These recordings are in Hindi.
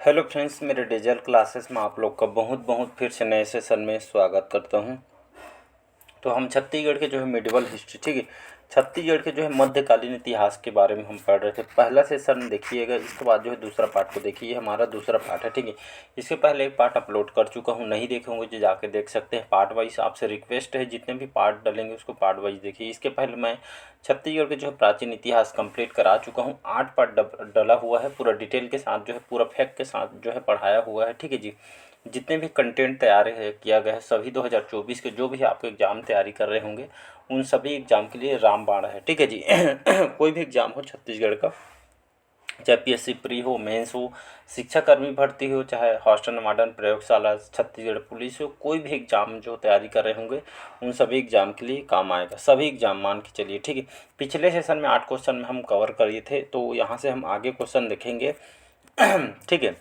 हेलो फ्रेंड्स, मेरे डिजिटल क्लासेस में आप लोग का बहुत बहुत फिर से नए सेशन में स्वागत करता हूं। तो हम छत्तीसगढ़ के जो है मिडिवल हिस्ट्री, ठीक है, छत्तीसगढ़ के जो है मध्यकालीन इतिहास के बारे में हम पढ़ रहे थे। पहला सेशन देखिएगा, इसके बाद जो है दूसरा पार्ट को देखिए। ये हमारा दूसरा पार्ट है, ठीक है। इसके पहले एक पार्ट अपलोड कर चुका हूँ, नहीं देखे होंगे जो जाके देख सकते हैं। पार्ट वाइज आपसे रिक्वेस्ट है, जितने भी पार्ट डलेंगे उसको पार्ट वाइज देखिए। इसके पहले मैं छत्तीसगढ़ के जो है प्राचीन इतिहास कंप्लीट करा चुका हूँ। 8 पार्ट डला हुआ है, पूरा डिटेल के साथ जो है, पूरा फैक्ट के साथ जो है पढ़ाया हुआ है, ठीक है जी। जितने भी कंटेंट तैयार है किया गया है सभी 2024 के जो भी आपको एग्ज़ाम तैयारी कर रहे होंगे उन सभी एग्ज़ाम के लिए रामबाण है, ठीक है जी। कोई भी एग्ज़ाम हो छत्तीसगढ़ का, चाहे पीएससी प्री हो, मेंस हो, शिक्षाकर्मी भर्ती हो, चाहे हॉस्टल मॉडर्न प्रयोगशाला, छत्तीसगढ़ पुलिस हो, कोई भी एग्ज़ाम जो तैयारी कर रहे होंगे उन सभी एग्ज़ाम के लिए काम आएगा। सभी एग्ज़ाम मान के चलिए, ठीक है। पिछले सेशन में 8 क्वेश्चन में हम कवर किए थे, तो यहाँ से हम आगे क्वेश्चन देखेंगे। ठीक है,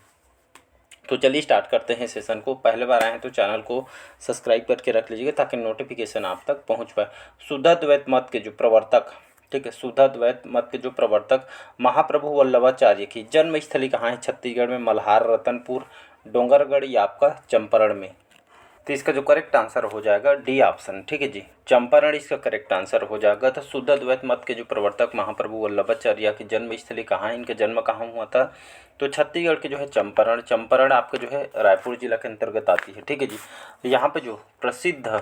तो चलिए स्टार्ट करते हैं सेशन को। पहले बार आए हैं तो चैनल को सब्सक्राइब करके रख लीजिएगा ताकि नोटिफिकेशन आप तक पहुंच पाए। शुद्धाद्वैत मत के जो प्रवर्तक, ठीक है, शुद्धाद्वैत मत के जो प्रवर्तक महाप्रभु वल्लभाचार्य की जन्मस्थली कहाँ है? छत्तीसगढ़ में मल्हार, रतनपुर, डोंगरगढ़ या आपका चंपारण में। तो इसका जो करेक्ट आंसर हो जाएगा डी ऑप्शन, ठीक है जी, चंपारण इसका करेक्ट आंसर हो जाएगा। तो शुद्ध अद्वैत मत के जो प्रवर्तक महाप्रभु वल्लभाचार्य की जन्मस्थली कहाँ है, इनका जन्म कहाँ हुआ था? तो छत्तीसगढ़ के जो है चंपारण। चंपारण आपका जो है रायपुर जिला के अंतर्गत आती है, ठीक है जी। तो यहाँ पे जो प्रसिद्ध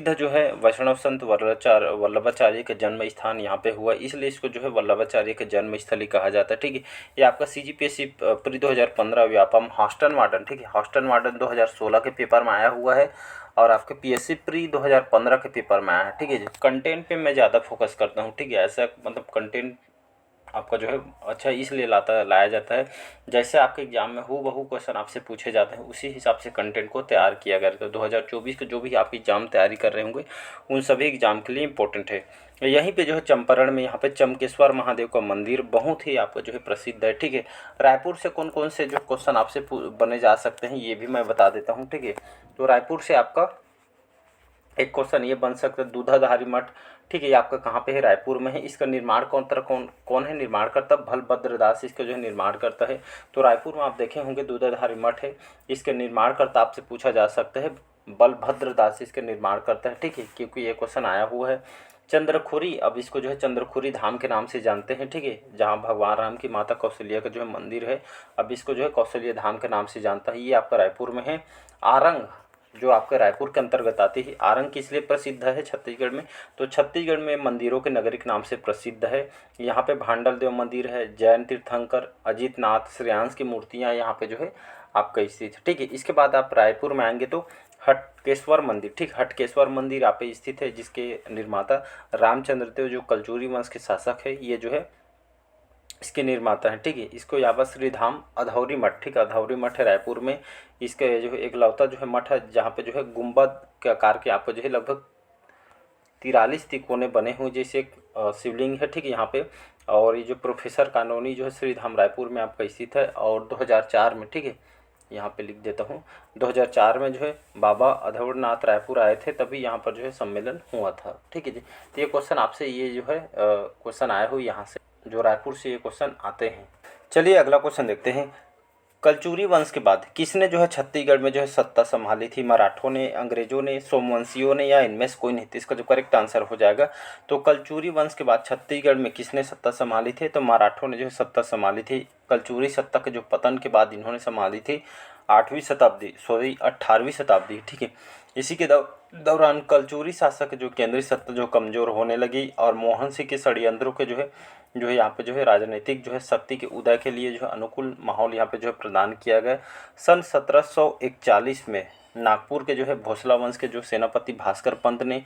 जो है वैष्णव संत वल्लभाचार्य के जन्म स्थान यहाँ पे हुआ, इसलिए इसको जो है वल्लभाचार्य के जन्म स्थली कहा जाता है, ठीक है। ये आपका CGPSC pre 2015 Vyapam Houston modern, ठीक है, हॉस्टन मॉडर्न 2016 के पेपर में आया हुआ है और आपके पीएससी प्री 2015 के पेपर में आया है, ठीक है जी। कंटेंट पे मैं ज़्यादा फोकस करता हूँ, ठीक है। ऐसा मतलब कंटेंट आपका जो है अच्छा इसलिए लाया जाता है, जैसे आपके एग्जाम में हूबहू क्वेश्चन आपसे पूछे जाते हैं उसी हिसाब से कंटेंट को तैयार किया गया। तो 2024 के जो भी आप एग्ज़ाम तैयारी कर रहे होंगे उन सभी एग्ज़ाम के लिए इम्पोर्टेंट है। यहीं पे जो है चंपारण में यहाँ पे चमकेश्वर महादेव का मंदिर बहुत ही आपका जो है प्रसिद्ध है, ठीक है। रायपुर से कौन कौन से जो क्वेश्चन आपसे बने जा सकते हैं ये भी मैं बता देता हूँ, ठीक है। तो रायपुर से आपका एक क्वेश्चन ये बन सकता है दूधाधारी मठ, ठीक है, ये आपका कहाँ पे है? रायपुर में है। इसका निर्माण कौन कौन है निर्माण करता? बलभद्रदास इसका जो है निर्माण करता है। तो रायपुर में आप देखे होंगे दूधाधारी मठ है, इसके निर्माण करता आपसे पूछा जा सकता है, बलभद्रदास इसके निर्माण करता है, ठीक है, क्योंकि ये क्वेश्चन आया हुआ है। चंद्रखुरी, अब इसको जो है चंद्रखुरी धाम के नाम से जानते हैं, ठीक है, जहाँ भगवान राम की माता कौशल्या का जो है मंदिर है, अब इसको जो है कौशल्या धाम के नाम से जानता है। ये आपका रायपुर में है। आरंग जो आपके रायपुर के अंतर्गत आती है, आरंग किस लिए प्रसिद्ध है छत्तीसगढ़ में? तो छत्तीसगढ़ में मंदिरों के नगरी के नाम से प्रसिद्ध है। यहाँ पे भांडल देव मंदिर है, जैन तीर्थंकर, अजित नाथ, श्रेयांश की मूर्तियाँ यहाँ पे जो है आपका स्थित है, ठीक है। इसके बाद आप रायपुर में आएंगे तो हटकेश्वर मंदिर, ठीक, हटकेश्वर मंदिर यहाँ पे स्थित है, जिसके निर्माता रामचंद्र देव जो कलचुरी वंश के शासक है, ये जो है इसके निर्माता हैं, ठीक है। इसको यावत श्री धाम अधौरी मठ, ठीक है, अधौरी मठ है रायपुर में। इसके जो है एकलौता जो है मठ है जहाँ पे जो है गुंबद के आकार के आपको जो है लगभग 43 तिकोने बने हुए जैसे एक शिवलिंग है, ठीक है, यहाँ पे। और ये जो प्रोफेसर कानूनी जो है श्री धाम रायपुर में आपका स्थित है। और 2004 में, ठीक है, यहाँ पे लिख देता हूँ, 2004 में जो है बाबा अधौरनाथ रायपुर आए थे, तभी यहाँ पर जो है सम्मेलन हुआ था, ठीक है जी। तो ये क्वेश्चन आपसे ये जो है क्वेश्चन आए हुए यहाँ से, जो रायपुर से ये क्वेश्चन आते हैं। चलिए अगला क्वेश्चन देखते हैं। कलचुरी वंश के बाद किसने जो है छत्तीसगढ़ में जो है सत्ता संभाली थी? मराठों ने, अंग्रेजों ने, सोमवंशियों ने, या इनमें से कोई नहीं? तो इसका जो करेक्ट आंसर हो जाएगा, तो कलचुरी वंश के बाद छत्तीसगढ़ में किसने सत्ता संभाली थी? तो मराठों ने जो है सत्ता संभाली थी। कलचुरी सत्ता के जो पतन के बाद इन्होंने संभाली थी 18वीं शताब्दी, ठीक है। इसी के दौरान कलचुरी शासक जो केंद्रीय सत्ता जो कमजोर होने लगी और मोहन सिंह के षड्यंत्रों के जो है यहाँ पे जो है राजनीतिक जो है शक्ति के उदय के लिए जो है अनुकूल माहौल यहाँ पे जो है प्रदान किया गया। सन 1741 में नागपुर के जो है भोसला वंश के जो सेनापति भास्कर पंत ने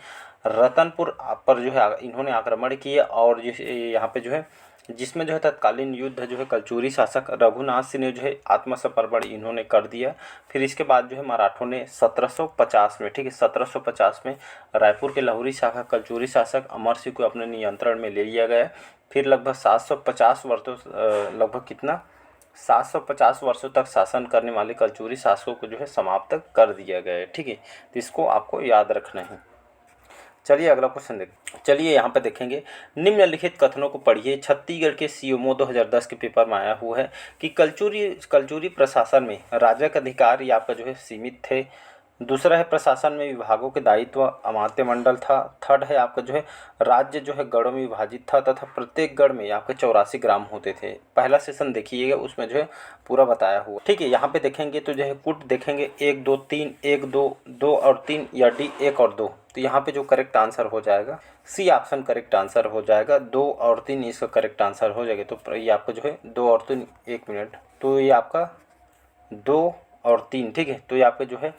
रतनपुर पर जो है इन्होंने आक्रमण किए, और यहाँ पे जो है जिसमें जो है तत्कालीन युद्ध जो है कलचुरी शासक रघुनाथ सिंह ने जो है आत्मसमर्पण इन्होंने कर दिया। फिर इसके बाद जो है मराठों ने 1750 में, ठीक है, 1750 में रायपुर के लाहौरी शाखा कलचुरी शासक अमर सिंह को अपने नियंत्रण में ले लिया गया। फिर लगभग 750 वर्षों लगभग कितना 750 वर्षों तक शासन करने वाले कलचुरी शासकों को जो है समाप्त कर दिया गया है, ठीक है। तो इसको आपको याद रखना है। चलिए अगला क्वेश्चन देखें। चलिए यहाँ पे देखेंगे, निम्नलिखित कथनों को पढ़िए। छत्तीसगढ़ के सीएमओ 2010 के पेपर में आया हुआ है कि कलचुरी प्रशासन में राजा के अधिकार ये आपका जो है सीमित थे। दूसरा है प्रशासन में विभागों के दायित्व अमात्य मंडल था। थर्ड है आपका जो है राज्य जो है गढ़ों में विभाजित था तथा प्रत्येक गढ़ में आपके 84 ग्राम होते थे। पहला सेशन देखिएगा, उसमें जो है पूरा बताया हुआ। ठीक है, यहाँ पे देखेंगे तो जो है कुट देखेंगे 1 2 3, 1 2 2 और 3, या डी 1 और 2। तो यहाँ पे जो करेक्ट आंसर हो जाएगा सी ऑप्शन करेक्ट आंसर हो जाएगा। 2 और 3 इसका करेक्ट आंसर हो जाएगा। तो ये आपका जो है 2 और 3, 1 मिनट, तो ये आपका 2 और 3। ठीक है, तो ये आपके जो है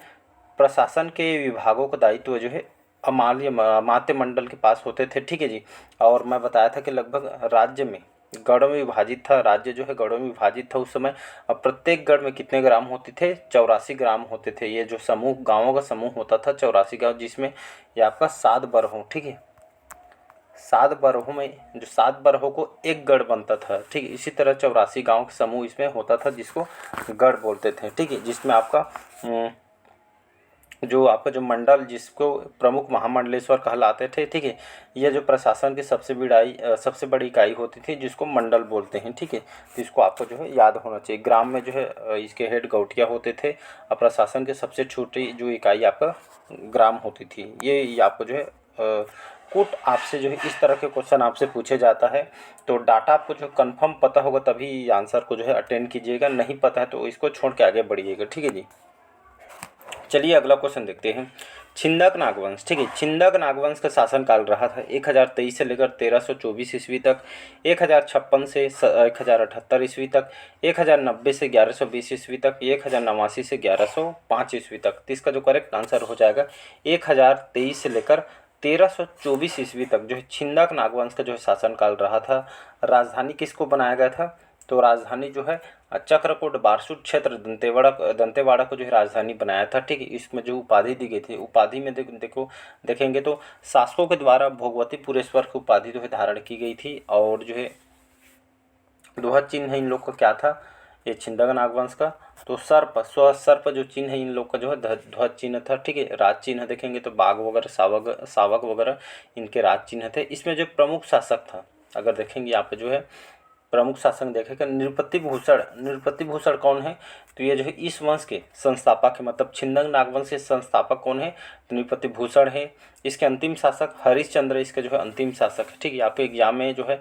प्रशासन के विभागों का दायित्व जो है अमात्य मंडल के पास होते थे। ठीक है जी, और मैं बताया था कि लगभग राज्य में गढ़ों में विभाजित था, राज्य जो है गढ़ों में विभाजित था उस समय। अब प्रत्येक गढ़ में कितने ग्राम होते थे? 84 ग्राम होते थे। ये जो समूह गाँवों का समूह होता था 84 गाँव, जिसमें ये आपका 7 बरहों, ठीक है 7 बरहों में जो 7 बरहों को एक गढ़ बनता था। ठीक है, इसी तरह 84 गाँव का समूह इसमें होता था जिसको गढ़ बोलते थे। ठीक है, जिसमें आपका जो मंडल जिसको प्रमुख महामंडलेश्वर कहलाते थे। ठीक है, यह जो प्रशासन की सबसे बड़ी इकाई होती थी जिसको मंडल बोलते हैं। ठीक है, तो इसको आपको जो है याद होना चाहिए। ग्राम में जो है इसके हेड गौटिया होते थे और प्रशासन की सबसे छोटी जो इकाई आपका ग्राम होती थी। ये आपको जो है कुट आपसे जो है इस तरह के क्वेश्चन आपसे पूछे जाता है। तो डाटा आपको जो कंफर्म पता होगा तभी आंसर को जो है अटेंड कीजिएगा, नहीं पता है तो इसको छोड़ के आगे बढ़िएगा। ठीक है जी, चलिए अगला क्वेश्चन देखते हैं। छिंदक नागवंश, ठीक है, छिंदक नागवंश का शासनकाल रहा था 1023 से लेकर 1324 ईस्वी तक, 1056 से 1078 ईस्वी तक, 1090 से 1120 ईस्वी तक, 1089 से 1105 ईस्वी तक। तो इसका जो करेक्ट आंसर हो जाएगा 1023 से लेकर 1324 ईस्वी तक जो है छिंदक नागवंश का जो है शासनकाल रहा था। राजधानी किसको बनाया गया था? तो राजधानी जो है चक्रकोट बारसूर क्षेत्र दंतेवाड़ा को जो है राजधानी बनाया था। ठीक है, इसमें जो उपाधि दी गई थी, उपाधि में देखेंगे तो शासकों के द्वारा भोगवती पुरेश्वर की उपाधि जो है धारण की गई थी। और जो है ध्वज चिन्ह है इन लोग का क्या था? ये छिंदक नागवंश का तो सर्प जो चिन्ह है इन लोग का जो है ध्वज चिन्ह था। ठीक है, राज चिन्ह देखेंगे तो बाघ वगैरह सावक वगैरह इनके राज चिन्ह थे। इसमें जो प्रमुख शासक था, अगर देखेंगे यहाँ पे जो है प्रमुख शासक देखेगा नृपति भूषण कौन है? तो ये जो है इस वंश के संस्थापक है, मतलब छिंदक नागवंश के संस्थापक कौन है? तो नृपति भूषण है। इसके अंतिम शासक हरिश्चंद्र इसके जो है अंतिम शासक है। ठीक है, यहाँ पे एग्जाम में जो है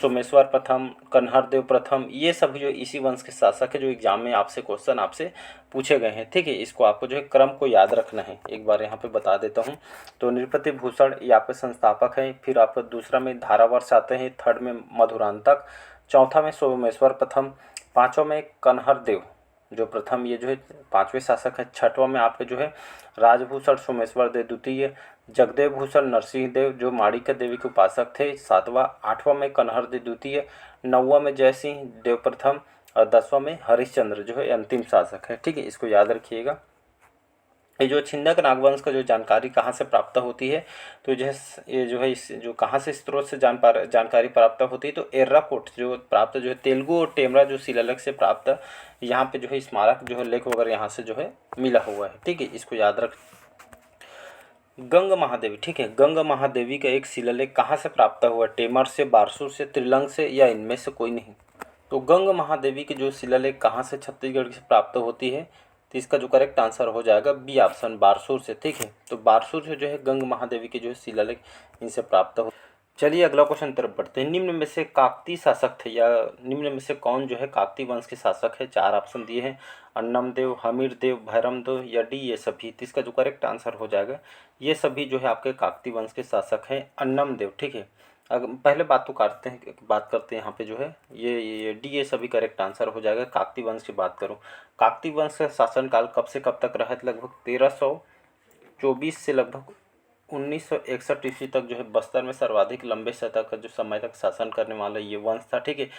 सोमेश्वर प्रथम, कन्हरदेव प्रथम, ये सभी जो इसी वंश के शासक है जो एग्जाम में आपसे क्वेश्चन आपसे पूछे गए हैं। ठीक है, इसको आपको जो है क्रम को याद रखना है। एक बार यहाँ पे बता देता हूँ। तो नृपति भूषण ये आपके संस्थापक हैं। फिर आपका दूसरा में धारावर्ष आते हैं, थर्ड में मधुरांतक, चौथा में सोमेश्वर प्रथम, पाँचों में कन्हर देव जो प्रथम ये जो है पाँचवें शासक है। छठवां में आपके जो है राजभूषण सोमेश्वर देव द्वितीय, जगदेव भूषण नरसिंह देव जो माणिक्य देवी के उपासक थे सातवां, आठवां में कन्हर देव द्वितीय, नौवां में जयसिंह देव प्रथम और 10वां में हरिश्चंद्र जो है अंतिम शासक है। ठीक है, इसको याद रखिएगा। ये जो छिंदक नागवंश का जो जानकारी कहाँ से प्राप्त होती है? तो ये जो है इस जो कहाँ से स्रोत से जानकारी प्राप्त होती है? तो एर्राकोट जो प्राप्त जो है तेलुगु और टेमरा जो शिलालेख से प्राप्त यहाँ पे जो है स्मारक जो है लेख वगैरह यहाँ से जो है मिला हुआ है। ठीक है, इसको याद रख। गंग महादेवी, ठीक है, गंग महादेवी का एक शिलालेख कहाँ से प्राप्त हुआ? टेमर से, बारसूर से, त्रिलंग से, या इनमें से कोई नहीं? तो गंग महादेवी की जो शिलालेख कहाँ से छत्तीसगढ़ से प्राप्त होती है? तो इसका जो करेक्ट आंसर हो जाएगा बी ऑप्शन, बारसूर से। ठीक है, तो बारसूर से जो है गंग महादेवी की जो है शिलालेख इनसे प्राप्त हो। चलिए अगला क्वेश्चन तरफ बढ़ते हैं। निम्न में से काकतीय शासक थे या निम्न में से कौन जो है काकतीय वंश के शासक है? 4 ऑप्शन दिए हैं, अन्नमदेव, हमीरदेव, भैरमदेव या डी ये सभी। तो इसका जो करेक्ट आंसर हो जाएगा ये सभी जो है आपके काकतीय वंश के शासक हैं, अन्नमदेव। ठीक है, अगर पहले बात करते हैं यहाँ पे जो है ये डी ये सभी करेक्ट आंसर हो जाएगा। काकतीय वंश की बात करूँ, काकतीय वंश का शासनकाल कब से कब तक रहा है? लगभग 1324 से लगभग 1961 ईस्वी तक जो है बस्तर में सर्वाधिक लंबे समय तक शासन करने वाला ये वंश था। ठीक है,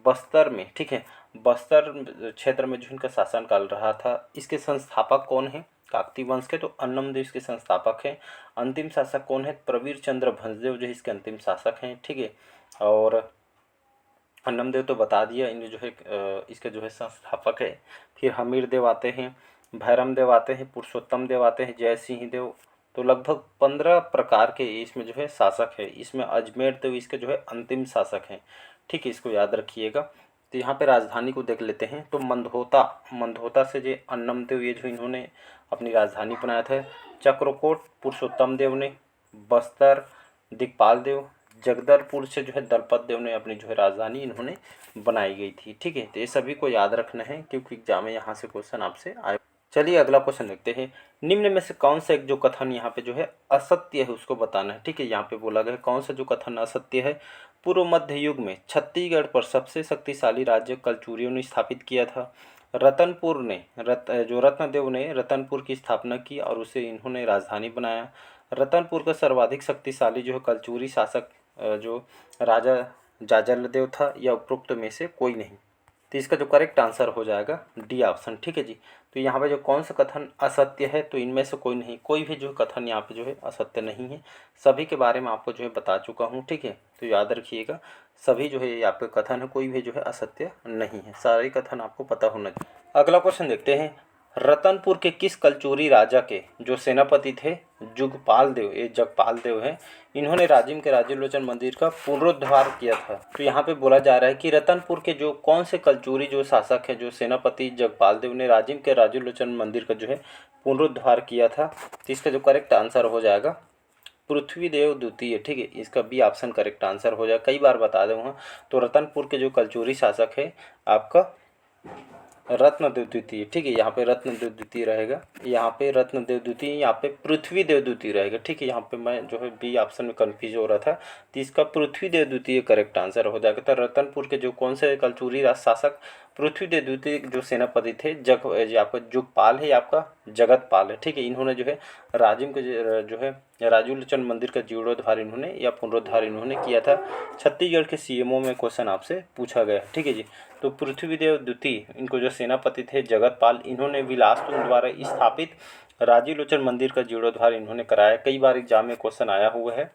बस्तर में, ठीक है, बस्तर क्षेत्र में जो इनका शासनकाल रहा था। इसके संस्थापक कौन है काकतीय वंश के? तो अन्नमदेव इसके संस्थापक हैं। अंतिम शासक कौन है? प्रवीर चंद्र भंजदेव जो है इसके अंतिम शासक हैं। ठीक है, और अन्नमदेव तो बता दिया, इन्हें जो है इसके जो है संस्थापक है। फिर हमीर देव आते हैं, भैरम देव आते हैं, पुरुषोत्तम देव आते हैं, जय सिंह देव, तो लगभग 15 प्रकार के इसमें जो है शासक है। इसमें अजमेर देव इसके जो है अंतिम शासक हैं। ठीक है, इसको याद रखिएगा। तो यहाँ पे राजधानी को देख लेते हैं। तो मंदहोता, मंदहोता से जो अन्नम देव ये जो इन्होंने अपनी राजधानी बनाया था। चक्रकोट पुरुषोत्तम देव ने, बस्तर दिक्पाल देव, जगदलपुर से जो है दलपत देव ने अपनी जो है राजधानी इन्होंने बनाई गई थी। ठीक है, तो ये सभी को याद रखना है क्योंकि एग्जाम में यहाँ से क्वेश्चन आपसे आए। चलिए अगला क्वेश्चन देखते हैं। निम्न में से कौन सा एक जो कथन यहाँ पे जो है असत्य है उसको बताना है। ठीक है, यहाँ पे बोला गया है कौन सा जो कथन असत्य है। पूर्व मध्य युग में छत्तीसगढ़ पर सबसे शक्तिशाली राज्य कलचुरियों ने स्थापित किया था। रतनपुर ने जो रत्नदेव ने रतनपुर की स्थापना की और उसे इन्होंने राजधानी बनाया। रतनपुर का सर्वाधिक शक्तिशाली जो है कलचुरी शासक जो राजा जाजलदेव था, या उपरोक्त में से कोई नहीं। तो इसका जो करेक्ट आंसर हो जाएगा डी ऑप्शन। ठीक है जी। तो यहाँ पे जो कौन सा कथन असत्य है, तो इनमें से कोई नहीं, कोई भी जो कथन यहाँ पे जो है असत्य नहीं है। सभी के बारे में आपको जो है बता चुका हूँ। ठीक है, तो याद रखिएगा सभी जो है ये आपके कथन है, कोई भी जो है असत्य नहीं है, सारे कथन आपको पता होना चाहिए। अगला क्वेश्चन देखते हैं। रतनपुर के किस कलचुरी राजा के जो सेनापति थे जुगपाल देव, ये जगपाल देव हैं, इन्होंने राजिम के राजलोचन मंदिर का पुनरुद्धार किया था। तो यहाँ पे बोला जा रहा है कि रतनपुर के जो कौन से कलचुरी जो शासक है जो सेनापति जगपाल देव ने राजिम के राजलोचन मंदिर का जो है पुनरुद्धार किया था। तो इसका जो करेक्ट आंसर हो जाएगा पृथ्वीदेव द्वितीय। ठीक है, इसका बी ऑप्शन करेक्ट आंसर हो जाएगा। कई बार बता दूँगा। तो रतनपुर के जो कलचुरी शासक है आपका रत्नदेव द्वितीय। ठीक है, यहाँ पे रत्नदेव द्वितीय रहेगा, यहाँ पे रत्नदेव द्वितीय, यहाँ पे पृथ्वीदेव द्वितीय रहेगा। ठीक है, यहाँ पे मैं जो है बी ऑप्शन में कंफ्यूज हो रहा था, तो इसका पृथ्वीदेव द्वितीय करेक्ट आंसर हो जाएगा। तो रतनपुर के जो कौन से कलचुरी शासक पृथ्वीदेव द्वितीय जो सेनापति थे, आपका जुगपाल है, आपका जगतपाल है। ठीक है, इन्होंने जो है राजिम के जो है राजूलचंद मंदिर का जीर्णोद्धार इन्होंने या पुनरुद्धार इन्होंने किया था। छत्तीसगढ़ के सीएमओ में क्वेश्चन आपसे पूछा गया। ठीक है जी। तो पृथ्वीदेव द्वितीय इनको जो सेनापति थे जगतपाल, इन्होंने विलासतुंग द्वारा स्थापित राजीलोचन मंदिर का जीर्णोद्धार इन्होंने कराया। कई बार एग्जाम में क्वेश्चन आया हुआ है।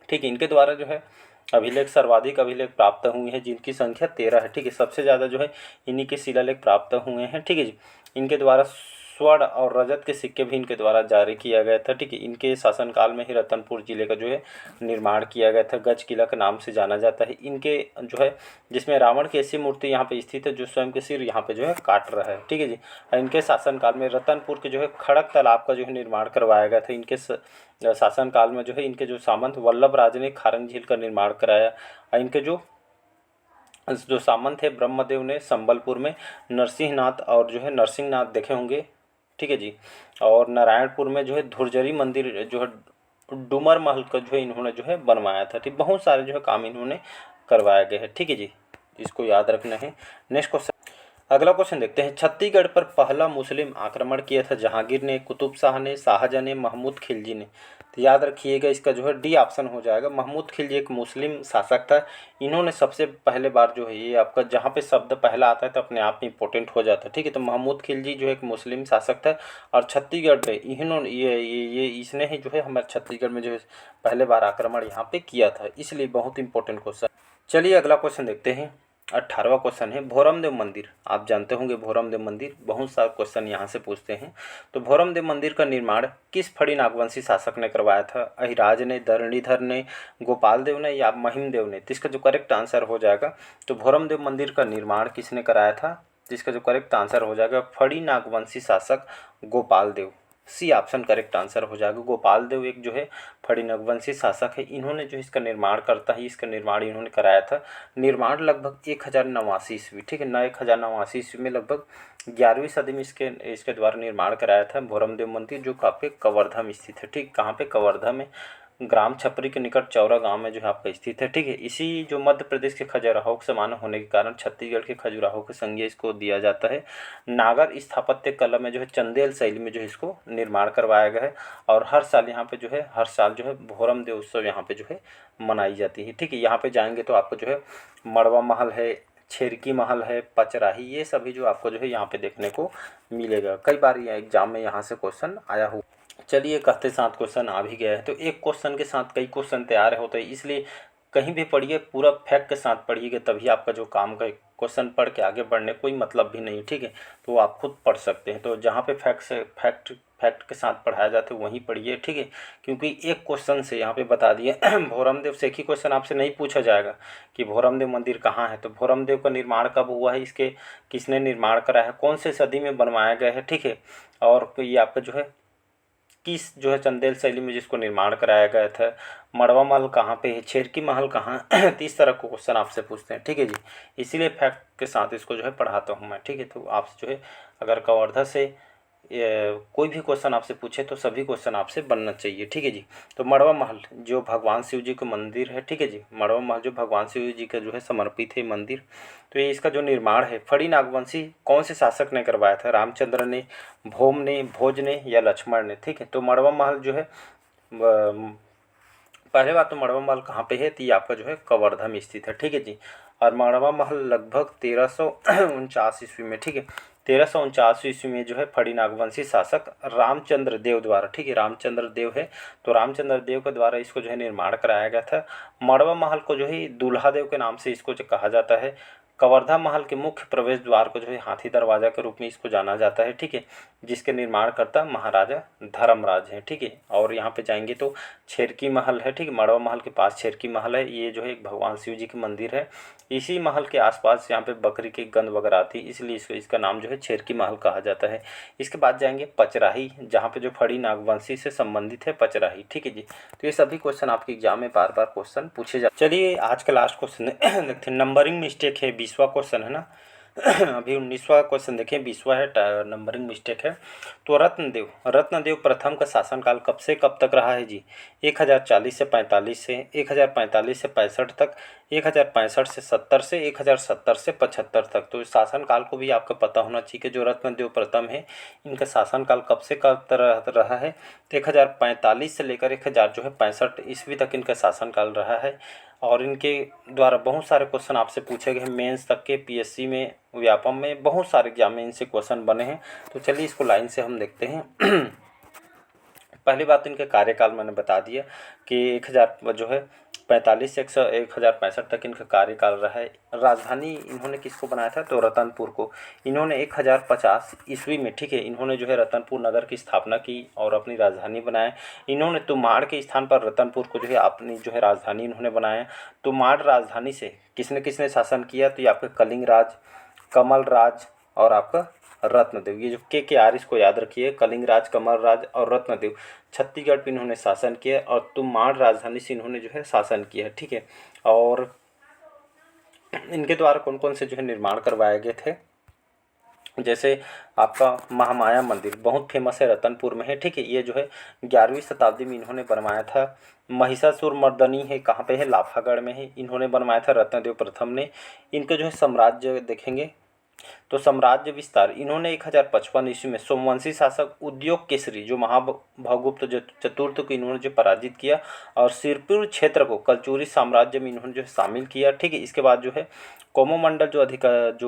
ठीक है, इनके द्वारा जो है अभिलेख सर्वाधिक अभिलेख प्राप्त हुए हैं जिनकी संख्या 13 है। ठीक है, सबसे ज़्यादा जो है इन्हीं के शिलालेख प्राप्त हुए हैं। ठीक है जी। इनके द्वारा स्वर्ण और रजत के सिक्के भी इनके द्वारा जारी किया गया था। ठीक है, इनके शासनकाल में ही रतनपुर जिले का जो है निर्माण किया गया था। गज किला के नाम से जाना जाता है। इनके जो है जिसमें रावण की ऐसी मूर्ति यहाँ पे स्थित है जो स्वयं के सिर यहाँ पे जो है काट रहा है। ठीक है जी। इनके शासनकाल में रतनपुर के जो है खड़क तालाब का जो है निर्माण करवाया गया था। इनके शासनकाल में जो है इनके जो सामंत वल्लभ राज ने खारंग झील का निर्माण कराया। इनके जो सामंत है ब्रह्मदेव ने संबलपुर में नरसिंहनाथ और जो है नरसिंहनाथ देखे होंगे। ठीक है जी। और नारायणपुर में जो है धुरजरी मंदिर जो है डूमर महल का जो है इन्होंने जो है बनवाया था। ठीक, बहुत सारे जो है काम इन्होंने करवाए गए हैं। ठीक है जी, इसको याद रखना है। नेक्स्ट क्वेश्चन, अगला क्वेश्चन देखते हैं। छत्तीसगढ़ पर पहला मुस्लिम आक्रमण किया था जहांगीर ने, कुतुब शाह ने, शाहजहां ने, महमूद खिलजी ने। तो याद रखिएगा इसका जो है डी ऑप्शन हो जाएगा। महमूद खिलजी एक मुस्लिम शासक था। इन्होंने सबसे पहले बार जो है ये आपका जहाँ पे शब्द पहला आता है तो अपने आप में इंपॉर्टेंट हो जाता है। ठीक है, तो महमूद खिलजी जो है एक मुस्लिम शासक था और छत्तीसगढ़ पे इन्होंने ये इसने ही जो है हमारे छत्तीसगढ़ में जो है पहले बार आक्रमण यहाँ पे किया था, इसलिए बहुत इंपॉर्टेंट क्वेश्चन। चलिए अगला क्वेश्चन देखते हैं। 18वां क्वेश्चन है भोरमदेव मंदिर। आप जानते होंगे भोरमदेव मंदिर, बहुत सारे क्वेश्चन यहाँ से पूछते हैं। तो भोरमदेव मंदिर का निर्माण किस फड़ी नागवंशी शासक ने करवाया था? अहिराज ने, धरणीधर ने, गोपाल देव ने या महिम देव ने? तो इसका जो करेक्ट आंसर हो जाएगा, तो भोरमदेव मंदिर का निर्माण किसने कराया था? तो इसका जो करेक्ट आंसर हो जाएगा फड़ी नागवंशी शासक गोपाल देव। सी ऑप्शन करेक्ट आंसर हो जाएगा। गोपाल देव एक जो है फड़ी नागवंशी शासक है। इन्होंने जो इसका निर्माण करता है, इसका निर्माण इन्होंने कराया था। निर्माण लगभग 1089 ईस्वी। ठीक है ना, 1089 ईस्वी में लगभग 11वीं सदी में इसके द्वारा निर्माण कराया था भोरमदेव मंदिर, जो काफ़ी कवर्धा में स्थित है। ठीक, कहाँ पे? कवर्धा में, ग्राम छपरी के निकट चौरा गांव में जो है आपका स्थित है। ठीक है, इसी जो मध्य प्रदेश के खजुराहो के समान होने के कारण छत्तीसगढ़ के खजुराहो के संज्ञा इसको दिया जाता है। नागर स्थापत्य कला में जो है चंदेल शैली में जो है इसको निर्माण करवाया गया है और हर साल यहाँ पे जो है भोरमदेव उत्सव यहाँ पे जो है मनाई जाती है। ठीक है, यहाँ पे जाएंगे तो आपको जो है मड़वा महल है, छेरकी महल है, पचराही, ये सभी जो आपको जो है यहाँ पे देखने को मिलेगा। कई बार ये एग्जाम में यहाँ से क्वेश्चन आया हुआ। चलिए कहते साथ क्वेश्चन आ भी गया है, तो एक क्वेश्चन के साथ कई क्वेश्चन तैयार होते हैं, इसलिए कहीं भी पढ़िए पूरा फैक्ट के साथ पढ़िएगा, तभी आपका जो काम का क्वेश्चन पढ़ के आगे बढ़ने कोई मतलब भी नहीं। ठीक है, तो आप खुद पढ़ सकते हैं। तो जहाँ पे फैक्ट फैक्ट के साथ पढ़ाया जाता है वहीं पढ़िए, ठीक है। क्योंकि एक क्वेश्चन से यहाँ पे बता दिए भोरमदेव से एक ही क्वेश्चन आपसे नहीं पूछा जाएगा कि भोरमदेव मंदिर कहाँ है, तो भोरमदेव का निर्माण कब हुआ है, इसके किसने निर्माण करा है, कौन से सदी में बनवाया गया है, ठीक है। और ये आपका जो है किस जो है चंदेल शैली में जिसको निर्माण कराया गया था, मड़वा महल कहाँ पे है, छेरकी महल कहाँ तो इस तरह को क्वेश्चन आपसे पूछते हैं, ठीक है जी। इसीलिए फैक्ट के साथ इसको जो है पढ़ाता हूँ मैं, ठीक है। तो आपसे जो है अगर कवर्धा से कोई भी क्वेश्चन आपसे पूछे तो सभी क्वेश्चन आपसे बनना चाहिए, ठीक है जी। तो मड़वा महल जो भगवान शिव जी का मंदिर है, ठीक है जी, मड़वा महल जो भगवान शिव जी का जो है समर्पित है मंदिर। तो ये इसका जो निर्माण है फड़ी नागवंशी कौन से शासक ने करवाया था, रामचंद्र ने, भौम ने, भोज ने या लक्ष्मण ने, ठीक है। तो मड़वा महल जो है पहले बात तो मड़वा महल कहाँ पे है, तो ये आपका जो है कवर्धा में स्थित है, ठीक है जी। और मड़वा महल लगभग 1349 ईस्वी में, ठीक है, 1349 ईस्वी में जो है फड़ी नागवंशी शासक रामचंद्र देव द्वारा, ठीक है, रामचंद्र देव है, तो रामचंद्र देव के द्वारा इसको जो है निर्माण कराया गया था। मड़वा महल को जो है दूल्हा देव के नाम से इसको जो कहा जाता है। कवर्धा महल के मुख्य प्रवेश द्वार को जो है हाथी दरवाजा के रूप में इसको जाना जाता है, ठीक है, जिसके निर्माणकर्ता महाराजा धर्मराज हैं, ठीक है। और यहाँ पे जाएंगे तो छेरकी महल है, ठीक है, मड़वा महल के पास छेरकी महल है, ये जो है एक भगवान शिव जी का मंदिर है। इसी महल के आसपास यहाँ पे बकरी की गंध वगैरह आती है, इसलिए इसका नाम जो है छेरकी महल कहा जाता है। इसके बाद जाएंगे पचराही, जहाँ पे जो फड़ी नागवंशी से संबंधित है पचराही, ठीक है जी। तो ये सभी क्वेश्चन आपके एग्जाम में बार बार क्वेश्चन पूछे जा। चलिए आज का लास्ट क्वेश्चन देखते हैं, नंबरिंग मिस्टेक है, 20वां क्वेश्चन है ना अभी 19वां क्वेश्चन देखें, 20वां है, नंबरिंग मिस्टेक है। तो रत्नदेव प्रथम का शासनकाल कब से कब तक रहा है जी, 1040 से 45 से, 1045 से 65 तक, 1065 से 70 से, 1070 से 75 तक। तो इस शासनकाल को भी आपको पता होना चाहिए कि जो रत्नदेव प्रथम है इनका शासनकाल कब से कब तक रहा है, तो 1045 से लेकर 1000 जो है 65 ईस्वी तक इनका शासनकाल रहा है। और इनके द्वारा बहुत सारे क्वेश्चन आपसे पूछे गए हैं, मेंस तक के, पीएससी में, व्यापम में, बहुत सारे एग्जाम में इनसे क्वेश्चन बने हैं। तो चलिए इसको लाइन से हम देखते हैं पहली बात इनके कार्यकाल मैंने बता दिया कि 1000 जो है 45 से 1065 तक इनका कार्यकाल रहा है। राजधानी इन्होंने किसको बनाया था, तो रतनपुर को। इन्होंने 1050 ईस्वी में, ठीक है, इन्होंने जो है रतनपुर नगर की स्थापना की और अपनी राजधानी बनाया। इन्होंने तुमाड़ के स्थान पर रतनपुर को जो है अपनी जो है राजधानी इन्होंने बनाया। तुमाड़ राजधानी से किसने किसने शासन किया, तो ये आपका कलिंग राज, कमल राज और आपका रत्नदेव। ये जो के आर इसको याद रखिए, कलिंग राज, कमल राज और रत्नदेव। छत्तीसगढ़ पे इन्होंने शासन किया और तुमाड़ राजधानी से इन्होंने जो है शासन किया, ठीक है। और इनके द्वारा कौन कौन से जो है निर्माण करवाए गए थे, जैसे आपका महामाया मंदिर बहुत फेमस है, रतनपुर में है, ठीक है। ये जो है 11वीं शताब्दी में इन्होंने बनवाया था। महिषासुर मर्दनी है, कहाँ पे है, लाफागढ़ में है, इन्होंने बनवाया था रत्नदेव प्रथम ने। इनके जो है साम्राज्य देखेंगे तो साम्राज्य विस्तार इन्होंने 1055 ईस्वी में सोमवंशी शासक उद्योग केसरी जो महाभगुप्त चतुर्थ को इन्होंने जो पराजित किया और सिरपुर क्षेत्र को कलचुरी साम्राज्य में इन्होंने जो है शामिल किया, ठीक है। इसके बाद जो है कोमोमंडल जो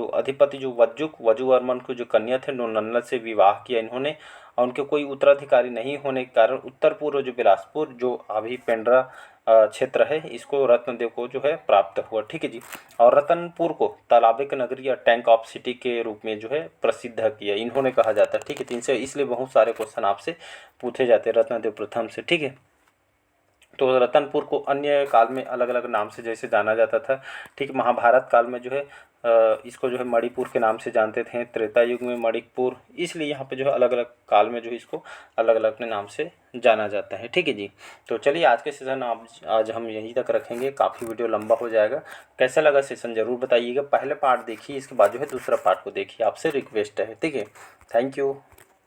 अधिपति जो वजुवर्मन को जो कन्या थे नन्नल से विवाह किया इन्होंने, और उनके कोई उत्तराधिकारी नहीं होने के कारण उत्तर पूर्व जो बिलासपुर जो अभी पेंड्रा क्षेत्र है इसको रत्नदेव को जो है प्राप्त हुआ, ठीक है जी। और रतनपुर को तालाबिक नगरी या टैंक ऑफ सिटी के रूप में जो है प्रसिद्ध किया इन्होंने कहा जाता है, ठीक है। तो इनसे इसलिए बहुत सारे क्वेश्चन आपसे पूछे जाते हैं रत्नदेव प्रथम से, ठीक है। तो रतनपुर को अन्य काल में अलग अलग नाम से जैसे जाना जाता था, ठीक। महाभारत काल में जो है इसको जो है मणिपुर के नाम से जानते थे, त्रेता युग में मणिकपुर, इसलिए यहाँ पे जो है अलग अलग काल में जो है इसको अलग अलग अपने नाम से जाना जाता है, ठीक है जी। तो चलिए आज के सेशन आज हम यहीं तक रखेंगे, काफ़ी वीडियो लंबा हो जाएगा। कैसा लगा सेशन ज़रूर बताइएगा। पहले पार्ट देखिए, इसके बाद जो है दूसरा पार्ट को देखिए, आपसे रिक्वेस्ट है, ठीक है। Thank you.